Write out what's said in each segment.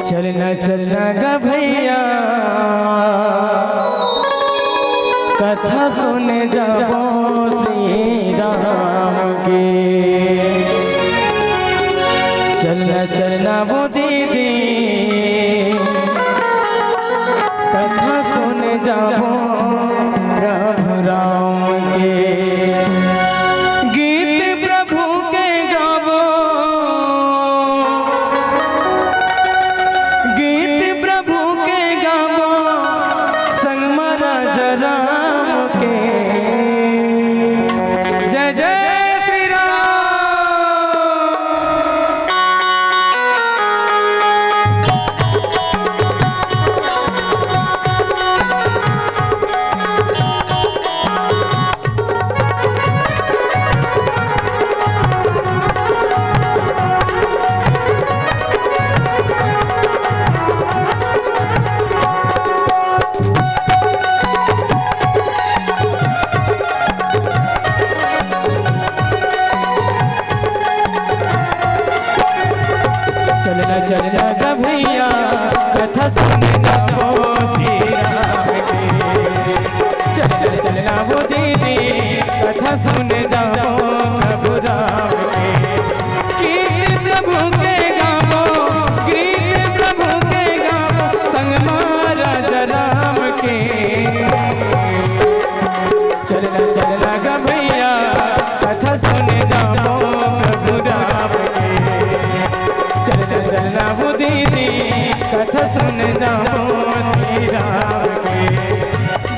चलना चलना गा भैया कथा सुने जाबो श्री राम के। चलना चलना वो दीदी कथा सुने जाबो प्रभु राम के। गीत प्रभु के गावो, गीत प्रभु के गावो संग महाराजा राम के। जय जय श्री राम। चलना गा भैया कथा सुने जाबो श्री राम के। चलना चलना वो दीदी कथा सुने जाबो प्रभु राम के। गीत प्रभु के गावो, गीत प्रभु के गावो संग महाराजा राम के। चलना चलना गा भैया कथा सुने जाबो प्रभु राम के। चलना चलना वो दीदी कथा सुन जाओ श्री राम के।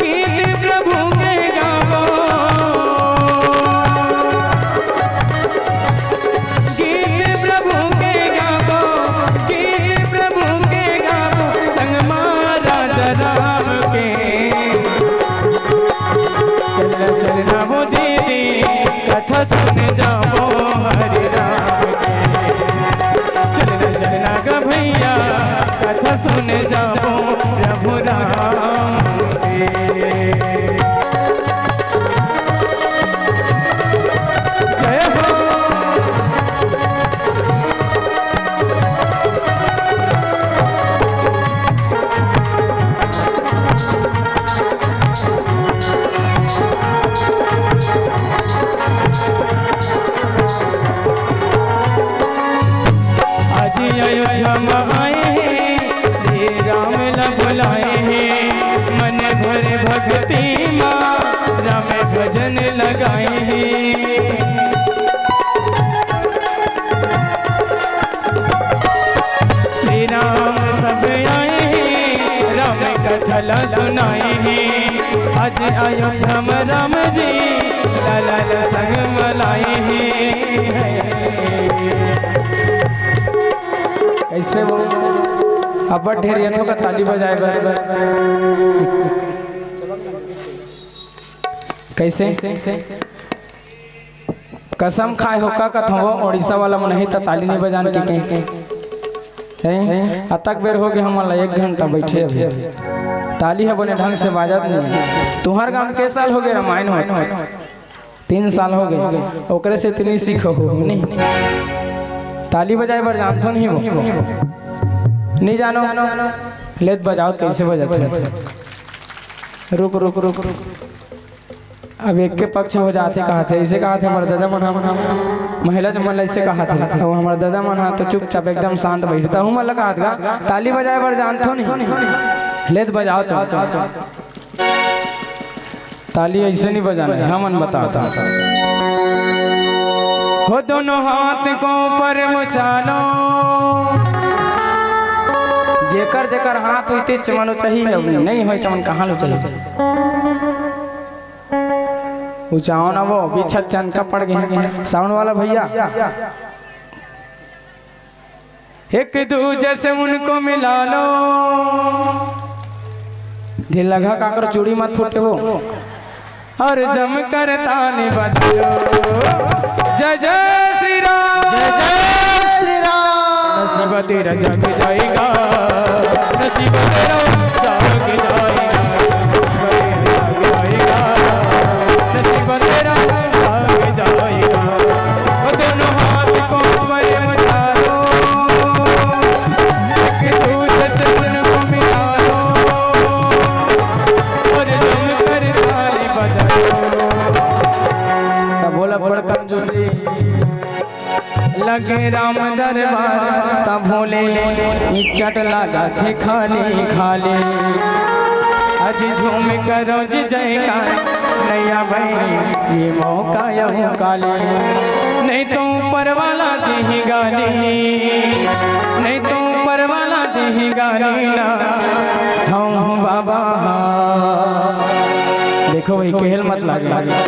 गीत प्रभु के गावो, गीत प्रभु के गावो, गीत प्रभु के गावो संग महाराजा राम के। चलना चलना वो दीदी कथा सुन जाओ हरे राम के। चलना चलना गा भैया कथा सुन जाओ प्रभु राम के। जय हो। अयोध्या में आए हैं श्री राम बुलाए हैं। मन भर भक्ति माँ राम भजन लगाए हैं। श्री राम सब आए हैं राम कथा सुनाए हैं। आज अयोध्या में राम जी लाला संग मलाए हैं। ऐसे वो अब ढेर यथों का ताली बजाए बर कैसे कसम खाए हो का कथो ओडिशा वाला मन नहीं था ताली नहीं बजान के अतक बेर हो गए हम 1 घंटा बैठे अभी ताली है बने ढंग से बाजत नहीं। तुम्हार गांव के साल हो गए रामायण हो 3 साल हो गए ओकरे से इतनी सीख हो नहीं। ताली बजाए बर जानतो नहीं वो नहीं जानो लेत बजाओ कैसे बजाते। रुक रुक रुक रुक अब एक के पक्ष हो जाते कहा थे ऐसे कहा थे हमारे दादा मन महिला जमन ऐसे कहा थे तो हमारे दादा मन तो चुपचाप एकदम शांत बैठता हूँ मन लगा था ताली बजाए बर जानतो नहीं लेत बजाओ तो ताली ऐसे नहीं बजाना है हम बताता हो। दोनों हाथ को ऊपर उछालो जेकर जेकर हाथ होते चमनो चाहिए नहीं होई तमन कहाँ लो चाहिए ऊंचाओ ना वो बिछत चंद का पड़ गए साउंड वाला भैया। एक दूजे से उनको मिला लो दिल लगा काकर चूड़ी मत फूटे वो और जम कर ताने बजाओ। जय जय श्री राम, जय जय श्री राम। नसीब तेरा जग जाएगा, नसीब तेरा जग जाएगा, नसीब तेरा जग जाएगा। दोनों हाथ को मरे मचा लो, लगे राम दरबार तब भोले चट लगा थे खाली खाली। अज झूम करो जयकार नैया भाई ये मौका यू काले। नहीं तो ऊपर वाला दी गाली, नहीं तो ऊपर वाला दी गाली ना हम बाबा। देखो भाई केहल मत लागे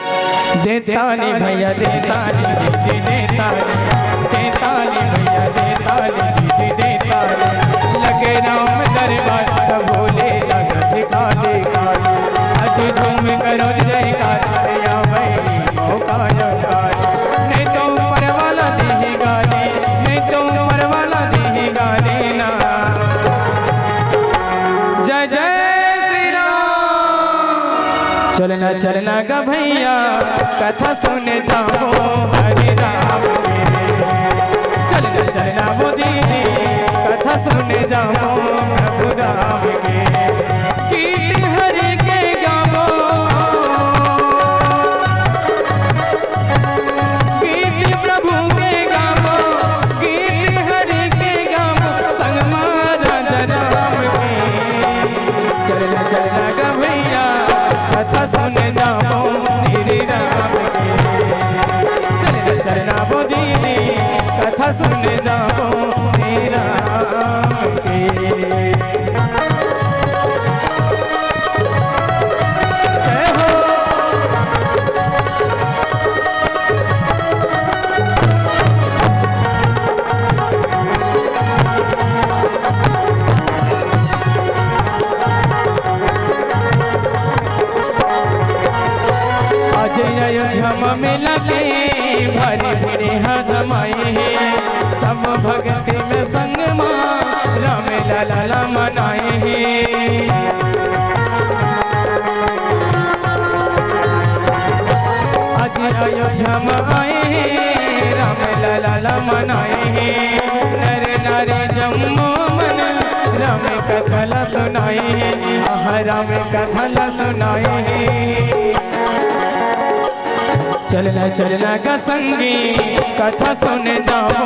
देता नहीं भैया देता नहीं देता भैया देता देता लगे राम दरबार तब भोले लगा सिखा दे अच्छी झूम करो जयकार या भाई मौका नहीं तो ऊपर वाला दी गाली, नहीं तो ऊपर वाला दी गाली ना। जय जय श्री राम। चलना चलना गा भैया कथा सुने जाओ हरे राम के। चलना चलना वो दीदी कथा सुने जाओ प्रभु राम के। कीर्ति हरि के गावो, कीर्ति प्रभु के गावो, कीर्ति हरि के गावो संग महाराज राम के। चलना चलना गा भैया कथा सुने जाओ श्री राम के। चलना चलना वो दीदी कथा सुने जाओ श्री राम के। अयोध्या में लगे भरी भरी हजमाए हैं सब भक्ति में संग माँ राम लाला मनाए हैं। आज अयोध्या में आए हैं राम लाला मनाए हैं। नर नारी जम्मो मन राम कथा सुनाए हैं, राम कथा सुनाए हैं। चलना चलना का संगी कथा सुने जाओ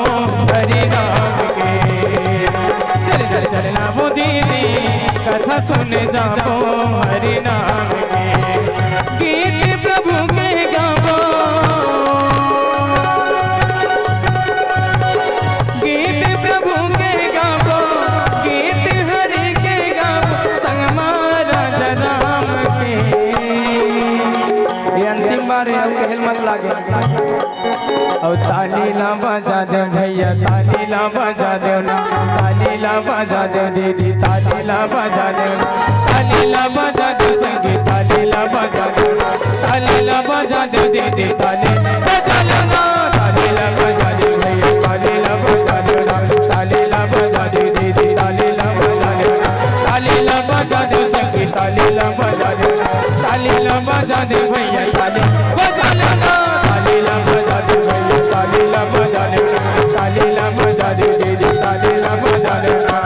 हरि राम के। चलना चलना वो दीदी कथा सुने जाओ हरि नाम के। गीत प्रभु के गावो, गीत प्रभु के गावो, गीत हरि के गावो संग महाराज राम के। ये अंतिम बार है कहल मत लागे। और ताली ला बजा दे भैया ताली ला बजा दे ना, ताली ला बजा दे दीदी ताली ला बजा दे, ताली ला बजा दे संगी ताली ला बजा दे, ताली ला बजा दे दीदी ताली बजा लेना, ताली ला बजा दे भैया ताली ला बजा दे, ताली ला बजा दे दीदी ताली ला बजा दे, ताली ला बजा दे संगी ताली ला बजा दे, ताली ला बजा दे भैया ताली बजा लेना, ताली ला बजा दे भैया ताली ला बजा लेना, ताली ला बजा दे दीदी ताली ला बजा लेना।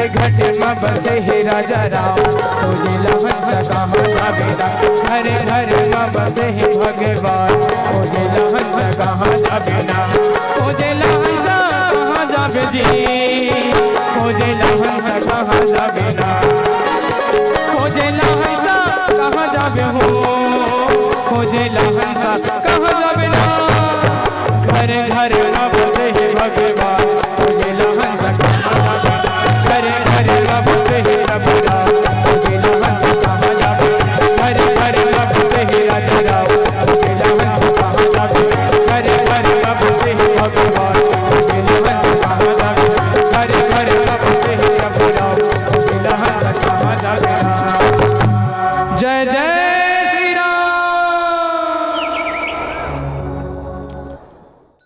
घट में बसे हे राजा राम तुझे लहन सका जाबेला, घर घर में बसे हे भगवान तुझे लहन सका जाबेला, तुझे लहन सा कहाँ जाबे जी, तुझे लहन सा कहाँ जाबेला, तुझे लहन सा कहाँ जाबे हो, तुझे लहन सा कहाँ जाबेला, घर घर में बसे हे भगवान तुझे लहन सा कहाँ जाबेला, हरे हरे रब से ही रब राव तुझे लहन से कहाँ जाबे, हरे हरे रब से ही रब राव तुझे लहन से कहाँ जाबे, हरे हरे रब से ही भगवान तुझे लहन से कहाँ जाबे, हरे हरे रब से ही रब राव तुझे लहन से कहाँ जाबे। जय जय